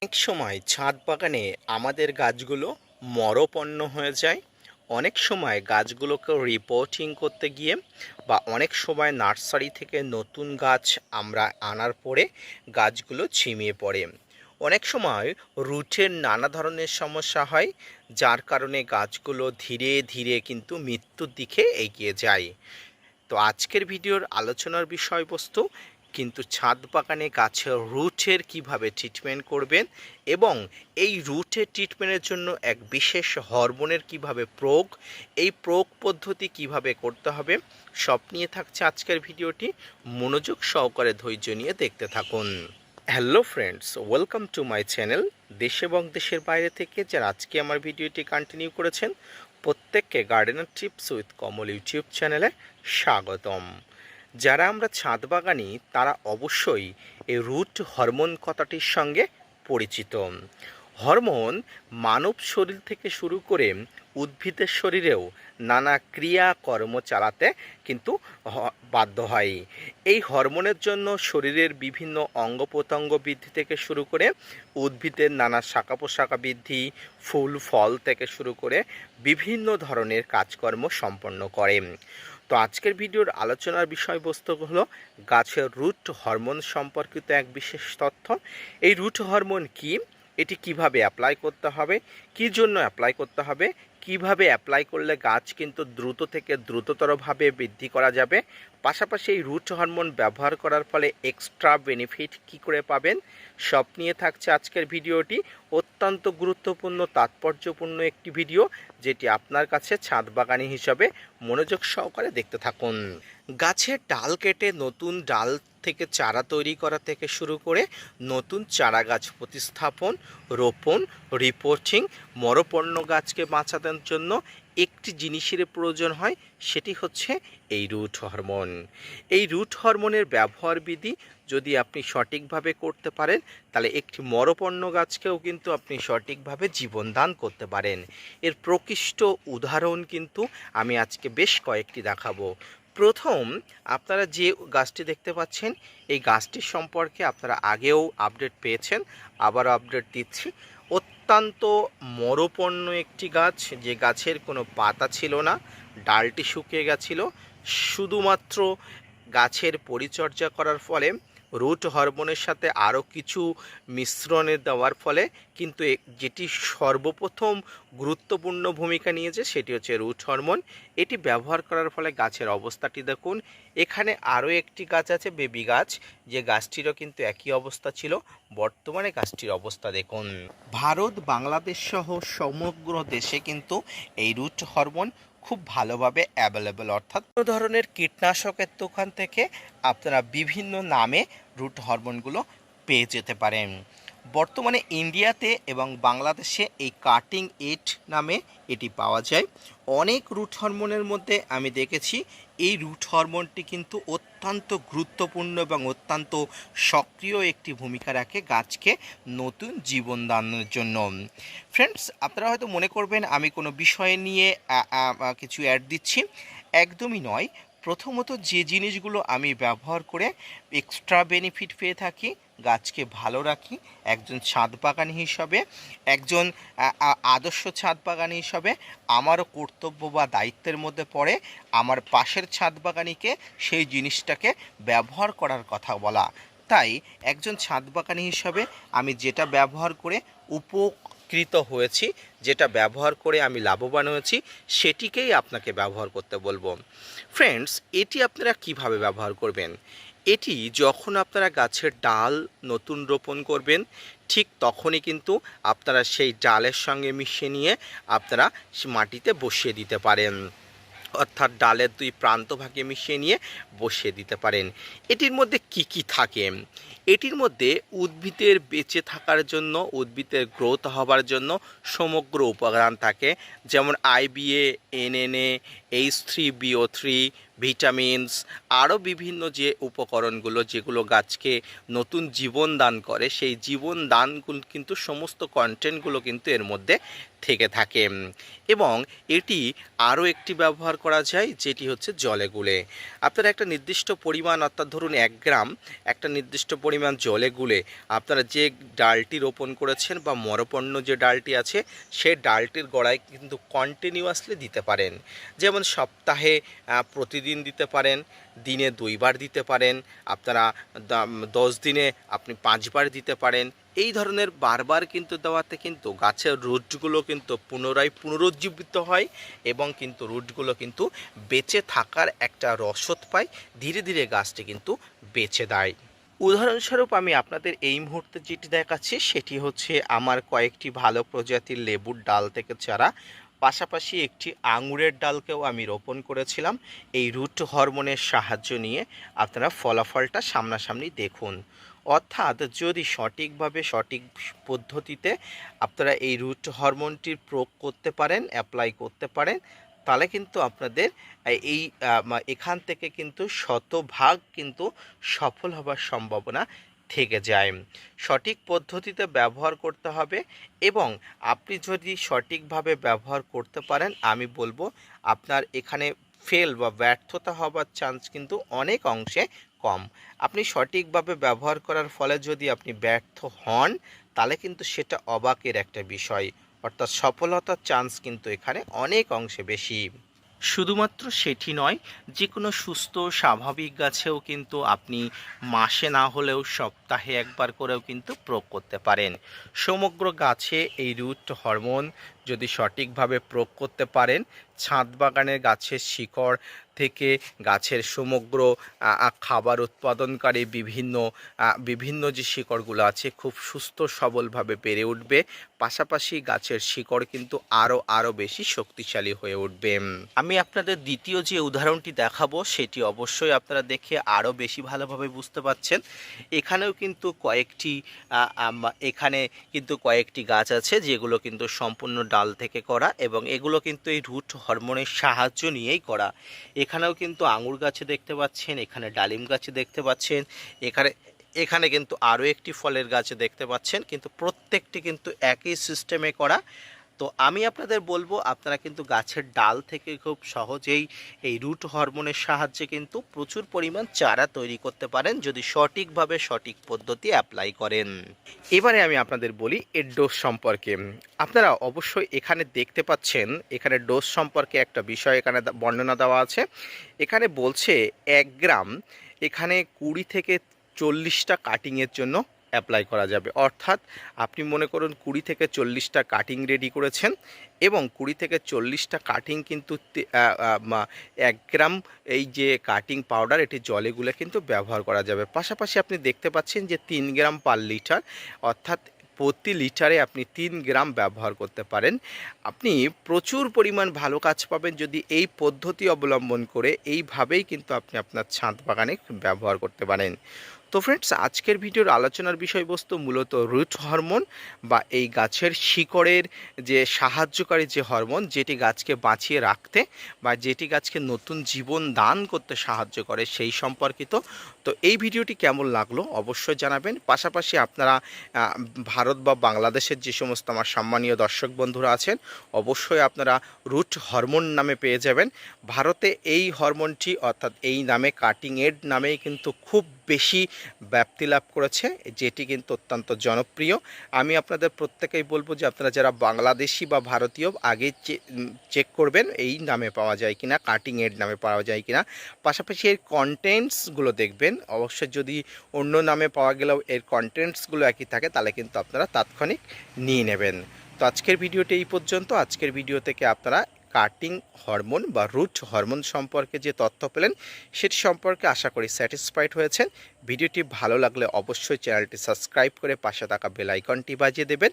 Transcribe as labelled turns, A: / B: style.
A: অনেক সময় ছাদ বাগানে আমাদের গাছগুলো মরপন্ন হয়ে যায়। অনেক সময় গাছগুলোকে রিপোর্টিং করতে গিয়ে বা অনেক সময় নার্সারি থেকে নতুন গাছ আমরা আনার পরে গাছগুলো ঝিমিয়ে পড়ে। অনেক সময় রুটের নানা ধরনের সমস্যা হয়, যার কারণে গাছগুলো ধীরে ধীরে কিন্তু মৃত্যুর দিকে এগিয়ে যায়। তো আজকের ভিডিওর আলোচনার বিষয়বস্তু কিন্তু ছাদ বাগানে গাছের রুটের কিভাবে ট্রিটমেন্ট করবেন এবং এই রুটের ট্রিটমেন্টের জন্য এক বিশেষ হরমোনের কিভাবে প্রয়োগ, এই প্রয়োগ পদ্ধতি কিভাবে করতে হবে, সব নিয়ে থাকছে আজকের ভিডিওটি। মনোযোগ সহকারে ধৈর্য নিয়ে দেখতে থাকুন। Hello friends, welcome to my channel. দেশ এবং দেশের বাইরে থেকে যারা আজকে আমার ভিডিওটি কন্টিনিউ করেছেন, প্রত্যেককে gardener tips with Kamal YouTube চ্যানেলে স্বাগতম। যারা আমরা ছাদ বাগানি তারা অবশ্যই এই রুট হরমোন কথাটির সঙ্গে পরিচিত। হরমোন মানব শরীর থেকে শুরু করে উদ্ভিদের শরীরেও নানা ক্রিয়াকর্ম চালাতে কিন্তু বাধ্য হয়। এই হরমোনের জন্য শরীরের বিভিন্ন অঙ্গ প্রত্যঙ্গ বৃদ্ধি থেকে শুরু করে উদ্ভিদের নানা শাখা পোশাখা বৃদ্ধি, ফুল ফল থেকে শুরু করে বিভিন্ন ধরনের কাজকর্ম সম্পন্ন করে। তো আজকের ভিডিওর আলোচনার বিষয়বস্তু হলো গাছের রুট হরমোন সম্পর্কিত এক বিশেষ তথ্য। এই রুট হরমোন কি, এটি কিভাবে অ্যাপ্লাই করতে হবে, কী জন্য অ্যাপ্লাই করতে হবে, কিভাবে অ্যাপ্লাই করলে গাছ কিন্তু দ্রুত থেকে দ্রুততরভাবে বৃদ্ধি করা যাবে, পাশাপাশি এই রুট হরমোন ব্যবহার করার ফলে এক্সট্রা বেনিফিট কী করে পাবেন, সব নিয়ে থাকছে আজকের ভিডিওটি। অত্যন্ত গুরুত্বপূর্ণ তাৎপর্যপূর্ণ একটি ভিডিও, যেটি আপনার কাছে ছাদ বাগানি হিসাবে মনোযোগ সহকারে দেখতে থাকুন। গাছের ডাল কেটে নতুন ডাল থেকে চারা তৈরি করা থেকে শুরু করে নতুন চারা গাছ প্রতিস্থাপন, রোপণ, রিপোর্টিং, মরপন্ন গাছকে বাঁচানোর জন্য একটি জিনিসের প্রয়োজন হয়, সেটি হচ্ছে এই রুট হরমোন। এই রুট হরমোনের ব্যবহার বিধি যদি আপনি সঠিকভাবে করতে পারেন, তাহলে একটি মরপন্ন গাছকেও কিন্তু আপনি সঠিকভাবে জীবনদান করতে পারেন। এর প্রকৃষ্ট উদাহরণ কিন্তু আমি আজকে বেশ কয়েকটি দেখাবো। প্রথম, আপনারা যে গাছটি দেখতে পাচ্ছেন, এই গাছটির সম্পর্কে আপনারা আগেও আপডেট পেয়েছেন, আবারও আপডেট দিচ্ছি। অত্যন্ত মরপন্ন একটি গাছ, যে গাছের কোনো পাতা ছিল না, ডালটি শুকিয়ে গেছিল। শুধুমাত্র গাছের পরিচর্যা করার ফলে, রুট হরমোনের সাথে আরও কিছু মিশ্রণে দেওয়ার ফলে কিন্তু যেটি সর্বপ্রথম গুরুত্বপূর্ণ ভূমিকা নিয়েছে সেটি হচ্ছে রুট হরমোন। এটি ব্যবহার করার ফলে গাছের অবস্থাটি দেখুন। এখানে আরও একটি গাছ আছে, বেবি গাছ, যে গাছটিরও কিন্তু একই অবস্থা ছিল। বর্তমানে গাছটির অবস্থা দেখুন। ভারত, বাংলাদেশ সহ সমগ্র দেশে কিন্তু এই রুট হরমোন খুব ভালোভাবে অ্যাভেলেবেল, অর্থাৎ কোনো ধরনের কীটনাশকের দোকান থেকে আপনারা বিভিন্ন নামে রুট হরমোনগুলো পেয়ে যেতে পারেন। বর্তমানে ইন্ডিয়াতে এবং বাংলাদেশে এই কাটিং এড নামে এটি পাওয়া যায়। অনেক রুট হরমোনের মধ্যে আমি দেখেছি এই রুট হরমোনটি কিন্তু অত্যন্ত গুরুত্বপূর্ণ এবং অত্যন্ত সক্রিয় একটি ভূমিকা রাখে গাছকে নতুন জীবন দানের জন্য। ফ্রেন্ডস, আপনারা হয়তো মনে করবেন আমি কোনো বিষয় নিয়ে কিছু অ্যাড দিচ্ছি, একদমই নয়। প্রথমত যে জিনিসগুলো আমি ব্যবহার করে এক্সট্রা বেনিফিট পেয়ে থাকি, গাছকে ভালো রাখি, একজন ছাদ বাগানি হিসাবে, একজন আদর্শ ছাদ বাগানি হিসাবে আমারও কর্তব্য বা দায়িত্বের মধ্যে পড়ে আমার পাশের ছাদ বাগানিকে সেই জিনিসটাকে ব্যবহার করার কথা বলা। তাই একজন ছাদ বাগানি হিসাবে আমি যেটা ব্যবহার করে উপকৃত হয়েছি, যেটা ব্যবহার করে আমি লাভবান হয়েছি, সেটিকেই আপনাকে ব্যবহার করতে বলবো। ফ্রেন্ডস, এটি আপনারা কিভাবে ব্যবহার করবেন? এটি যখন আপনারা গাছের ডাল নতুন রোপণ করবেন, ঠিক তখনই কিন্তু আপনারা সেই ডালের সঙ্গে মিশিয়ে নিয়ে আপনারা মাটিতে বসিয়ে দিতে পারেন, অর্থাৎ ডালের দুই প্রান্তভাগে মিশিয়ে নিয়ে বসিয়ে দিতে পারেন। এটির মধ্যে কি কি থাকে? এটির মধ্যে উদ্ভিদের বেঁচে থাকার জন্য, উদ্ভিদের গ্রোথ হবার জন্য সমগ্র উপাদান থাকে, যেমন IBA, NNA, H3BO3, ভিটামিনস, আরও বিভিন্ন যে উপকরণগুলো যেগুলো গাছকে নতুন জীবন দান করে, সেই জীবন দানগুলো কিন্তু সমস্ত কন্টেন্টগুলো কিন্তু এর মধ্যে থেকে থাকে। এবং এটি আরও একটি ব্যবহার করা যায়, যেটি হচ্ছে জলে গুলে। আপনারা একটা নির্দিষ্ট পরিমাণ, অর্থাৎ ধরুন 1 গ্রাম একটা নির্দিষ্ট পরিমাণ জলে গুলে আপনারা যে ডালটি রোপণ করেছেন বা মরপণ্য যে ডালটি আছে, সেই ডালটির গোড়ায় কিন্তু কন্টিনিউয়াসলি দিতে পারেন। যেমন সপ্তাহে প্রতিদিন দিতে পারেন, দিনে 2 বার দিতে পারেন, আপনারা 10 দিনে আপনি 5 বার দিতে পারেন। এই ধরনের বারবার কিন্তু দেওয়াতে কিন্তু গাছের রুটগুলো কিন্তু পুনরায় পুনরুজ্জীবিত হয় এবং কিন্তু রুটগুলো কিন্তু বেঁচে থাকার একটা রসদ পায়, ধীরে ধীরে গাছটি কিন্তু বেঁচে দেয়। উদাহরণস্বরূপ আমি আপনাদের এই মুহূর্তে যেটি দেখাচ্ছি সেটি হচ্ছে আমার কয়েকটি ভালো প্রজাতির লেবুর ডাল থেকে চারা, পাশাপাশি একটি আঙুরের ডালকেও আমি রোপণ করেছিলাম। এই রুট হরমোনের সাহায্য নিয়ে আপনারা ফলাফলটা সামনাসামনি দেখুন। অর্থাৎ যদি সঠিকভাবে সঠিক পদ্ধতিতে আপনারা এই রুট হরমোনটির প্রয়োগ করতে পারেন, অ্যাপ্লাই করতে পারেন, তাহলে কিন্তু আপনাদের এই এখান থেকে কিন্তু শতভাগ কিন্তু সফল হবার সম্ভাবনা থেকে যায়। সঠিক পদ্ধতিতে ব্যবহার করতে হবে এবং আপনি যদি সঠিকভাবে ব্যবহার করতে পারেন, আমি বলবো আপনার এখানে ফেল বা ব্যর্থতা হবার চান্স কিন্তু অনেক অংশে কম। আপনি সঠিকভাবে ব্যবহার করার ফলে যদি আপনি ব্যর্থ হন, তাহলে কিন্তু সেটা অবাকের একটা বিষয়, অর্থাৎ সফলতার চান্স কিন্তু এখানে অনেক অংশে বেশি। শুধুমাত্র সেটি নয়, যে কোনো সুস্থ স্বাভাবিক গাছেও কিন্তু আপনি মাসে না হলেও সপ্তাহে একবার করেও কিন্তু প্রয়োগ করতে পারেন। সমগ্র গাছে এই রুট হরমোন যদি সঠিকভাবে প্রয়োগ করতে পারেন, ছাদ বাগানের গাছের শিকড় থেকে গাছের সমগ্র খাবার উৎপাদনকারী বিভিন্ন যে শিকড়গুলো আছে খুব সুস্থ সবলভাবে বেড়ে উঠবে। পাশাপাশি গাছের শিকড় কিন্তু আরও বেশি শক্তিশালী হয়ে উঠবে। আমি আপনাদের দ্বিতীয় যে উদাহরণটি দেখাবো সেটি অবশ্যই আপনারা দেখে আরও বেশি ভালোভাবে বুঝতে পারছেন। এখানেও কিন্তু কয়েকটি গাছ আছে যেগুলো কিন্তু সম্পূর্ণ ডাল থেকে করা এবং এগুলো কিন্তু এই রুট হরমোনের সাহায্য নিয়েই করা। এখানেও কিন্তু আঙুর গাছে দেখতে পাচ্ছেন, এখানে ডালিম গাছে দেখতে পাচ্ছেন, এখানে কিন্তু আরও একটি ফলের গাছে দেখতে পাচ্ছেন, কিন্তু প্রত্যেকটি কিন্তু একই সিস্টেমে করা। তো আমি আপনাদের বলবো আপনারা কিন্তু গাছের ডাল থেকে খুব সহজেই এই রুট হরমোনের সাহায্যে কিন্তু প্রচুর পরিমাণ চারা তৈরি করতে পারেন, যদি সঠিকভাবে সঠিক পদ্ধতি অ্যাপ্লাই করেন। এবারে আমি আপনাদের বলি এর ডোজ সম্পর্কে। আপনারা অবশ্যই এখানে দেখতে পাচ্ছেন, এখানে ডোজ সম্পর্কে একটা বিষয় এখানে বর্ণনা দেওয়া আছে। এখানে বলছে 1 গ্রাম এখানে 20 থেকে 40টা কাটিংয়ের জন্য অ্যাপ্লাই করা যাবে। অর্থাৎ আপনি মনে করুন 20 থেকে 40টা কাটিং রেডি করেছেন এবং 20 থেকে 40টা কাটিং কিন্তু 1 গ্রাম এই যে কাটিং পাউডার এটি জলে গুলে কিন্তু ব্যবহার করা যাবে। পাশাপাশি আপনি দেখতে পাচ্ছেন যে 3 গ্রাম পার লিটার, অর্থাৎ প্রতি লিটারে আপনি 3 গ্রাম ব্যবহার করতে পারেন। আপনি প্রচুর পরিমাণ ভালো কাজ পাবেন যদি এই পদ্ধতি অবলম্বন করে এইভাবেই কিন্তু আপনি আপনার ছাদ বাগানে ব্যবহার করতে পারেন। তো ফ্রেন্ডস, আজকের ভিডিওর আলোচনার বিষয়বস্তু মূলত রুট হরমোন বা এই গাছের শিকড়ের যে সাহায্যকারী যে হরমোন, যেটি গাছকে বাঁচিয়ে রাখতে বা যেটি গাছকে নতুন জীবন দান করতে সাহায্য করে সেই সম্পর্কিত। তো এই ভিডিওটি কেমন লাগলো অবশ্যই জানাবেন। পাশাপাশি আপনারা ভারত বা বাংলাদেশের যে সমস্ত আমার সম্মানীয় দর্শক বন্ধুরা আছেন, অবশ্যই আপনারা রুট হরমোন নামে পেয়ে যাবেন। ভারতে এই হরমোনটি অর্থাৎ এই নামে কাটিং এড নামেই কিন্তু খুব বেশি ব্যাপ্তি লাভ করেছে, যেটি কিন্তু অত্যন্ত জনপ্রিয়। আমি আপনাদের প্রত্যেকেই বলবো যে আপনারা যারা বাংলাদেশি বা ভারতীয় আগে চেক করবেন এই নামে পাওয়া যায় কিনা, কাটিং এড নামে পাওয়া যায় কিনা। পাশাপাশি এর কন্টেন্টসগুলো দেখবেন, অবশ্যই যদি অন্য নামে পাওয়া গেলেও এর কন্টেন্টসগুলো একই থাকে তাহলে কিন্তু আপনারা তাৎক্ষণিক নিয়ে নেবেন। তো আজকের ভিডিওটি এই পর্যন্ত। আজকের ভিডিও থেকে আপনারা কাটিং হরমোন বা রুট হরমোন সম্পর্কে যে তথ্য পেলেন সেটি সম্পর্কে আশা করি স্যাটিসফাইড হয়েছেন। ভিডিওটি ভালো লাগলে অবশ্যই চ্যানেলটি সাবস্ক্রাইব করে পাশে থাকা বেল আইকনটি বাজিয়ে দেবেন।